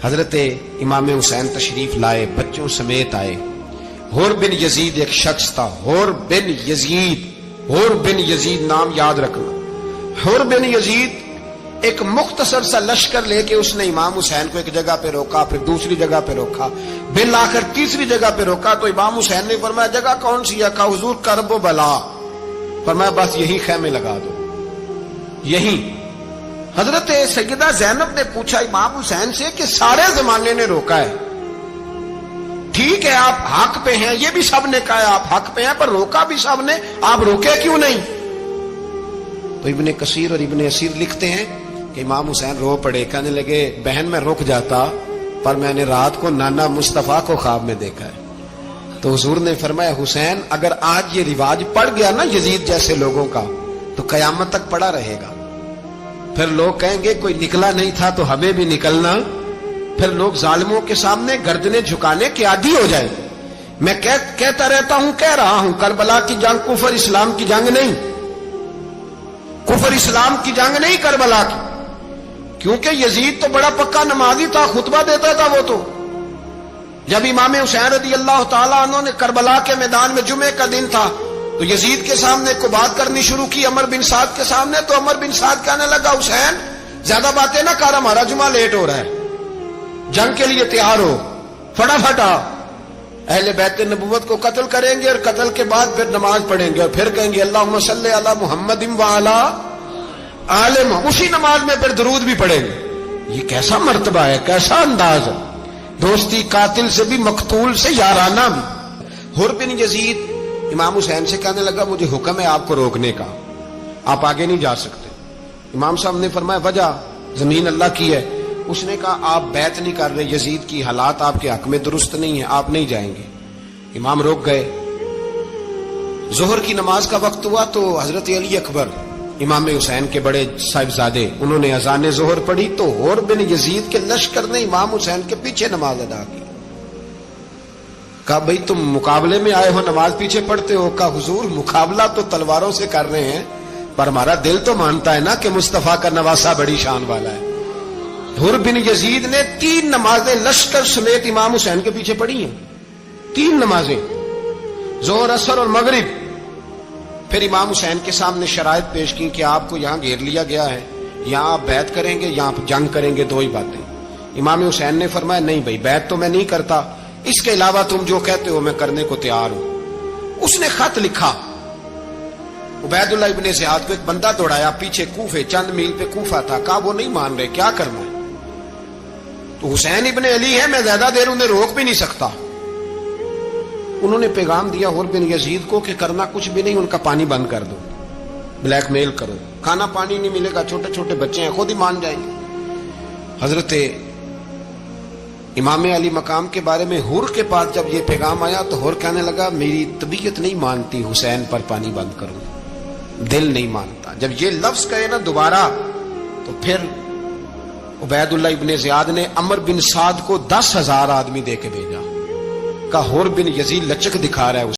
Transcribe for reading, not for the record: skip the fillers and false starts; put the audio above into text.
حضرت امام حسین تشریف لائے، بچوں سمیت آئے۔ حر بن یزید ایک شخص تھا، حر بن یزید، حر بن یزید نام یاد رکھنا۔ حر بن یزید ایک مختصر سا لشکر لے کے اس نے امام حسین کو ایک جگہ پہ روکا، پھر دوسری جگہ پہ روکا، بالآخر تیسری جگہ پہ روکا تو امام حسین نے فرمایا جگہ کون سی ہے؟ کہا حضور کرب و بلا۔ فرمایا بس یہی خیمے لگا دو، یہی۔ حضرت سیدہ زینب نے پوچھا امام حسین سے کہ سارے زمانے نے روکا ہے، ٹھیک ہے آپ حق پہ ہیں، یہ بھی سب نے کہا ہے آپ حق پہ ہیں، پر روکا بھی سب نے، آپ روکے کیوں نہیں؟ تو ابن کثیر اور ابن اسیر لکھتے ہیں کہ امام حسین رو پڑے، کہنے لگے بہن میں رک جاتا پر میں نے رات کو نانا مصطفیٰ کو خواب میں دیکھا ہے۔ تو حضور نے فرمایا حسین اگر آج یہ رواج پڑ گیا نا یزید جیسے لوگوں کا تو قیامت تک پڑا رہے گا، پھر لوگ کہیں گے کوئی نکلا نہیں تھا تو ہمیں بھی نکلنا، پھر لوگ ظالموں کے سامنے گردنیں جھکانے کے عادی ہو جائے۔ میں کہتا رہتا ہوں، کہہ رہا ہوں، کربلا کی جنگ کفر اسلام کی جنگ نہیں، کفر اسلام کی جنگ نہیں کربلا کی، کیونکہ یزید تو بڑا پکا نمازی تھا، خطبہ دیتا تھا وہ تو۔ جب امام حسین رضی اللہ تعالیٰ عنہ نے کربلا کے میدان میں جمعے کا دن تھا تو یزید کے سامنے کو بات کرنی شروع کی عمر بن سعد کے سامنے، تو عمر بن سعد کہنے لگا حسین زیادہ باتیں نہ کر، ہمارا جمعہ لیٹ ہو رہا ہے، جنگ کے لیے تیار ہو، فٹافٹ آ۔ اہل بیت نبوت کو قتل کریں گے اور قتل کے بعد پھر نماز پڑھیں گے اور پھر کہیں گے اللہم صلی علی محمد وعلی آل محمد، اسی نماز میں پھر درود بھی پڑھیں گے۔ یہ کیسا مرتبہ ہے، کیسا انداز ہے، دوستی قاتل سے بھی مقتول سے یارانہ بھی۔ حر بن یزید امام حسین سے کہنے لگا مجھے حکم ہے آپ کو روکنے کا، آپ آگے نہیں جا سکتے۔ امام صاحب نے فرمایا وجہ؟ زمین اللہ کی ہے۔ اس نے کہا آپ بیعت نہیں کر رہے، یزید کی حالات آپ کے حق میں درست نہیں ہیں، آپ نہیں جائیں گے۔ امام روک گئے۔ ظہر کی نماز کا وقت ہوا تو حضرت علی اکبر امام حسین کے بڑے صاحبزادے انہوں نے اذان ظہر پڑھی تو حر بن یزید کے لشکر نے امام حسین کے پیچھے نماز ادا کی۔ کہا بھئی تم مقابلے میں آئے ہو نماز پیچھے پڑھتے ہو؟ کہا حضور مقابلہ تو تلواروں سے کر رہے ہیں پر ہمارا دل تو مانتا ہے نا کہ مصطفیٰ کا نواسہ بڑی شان والا ہے۔ حر بن یزید نے 3 نمازیں لشکر سمیت امام حسین کے پیچھے پڑھی ہیں، 3 نمازیں، ظہر اثر اور مغرب۔ پھر امام حسین کے سامنے شرائط پیش کی کہ آپ کو یہاں گھیر لیا گیا ہے، یہاں آپ بیعت کریں گے، یہاں جنگ کریں گے، 2 ہی باتیں۔ امام حسین نے فرمایا نہیں بھائی بیعت تو میں نہیں کرتا، اس کے علاوہ تم جو کہتے ہو میں کرنے کو تیار ہوں۔ اس نے خط لکھا، عبید اللہ ابن زیاد کو ایک بندہ دوڑایا پیچھے، کوفے چند میل پہ کوفہ تھا، کہا وہ نہیں مان رہے، کیا کرنا ہے؟ تو حسین ابن علی ہے، میں زیادہ دیر انہیں روک بھی نہیں سکتا۔ انہوں نے پیغام دیا حر بن یزید کو کہ کرنا کچھ بھی نہیں، ان کا پانی بند کر دو، بلیک میل کرو، کھانا پانی نہیں ملے گا، چھوٹے چھوٹے بچے ہیں، خود ہی مان جائیں گے۔ حضرت امام علی مقام کے بارے میں حر کے پاس جب یہ پیغام آیا تو حر کہنے لگا میری طبیعت نہیں مانتی حسین پر پانی بند کروں، دل نہیں مانتا۔ جب یہ لفظ کہے نا دوبارہ تو پھر عبید اللہ ابن زیاد نے عمر بن سعد کو 10,000 آدمی دے کے بھیجا، کہا حر بن یزید لچک دکھا رہا ہے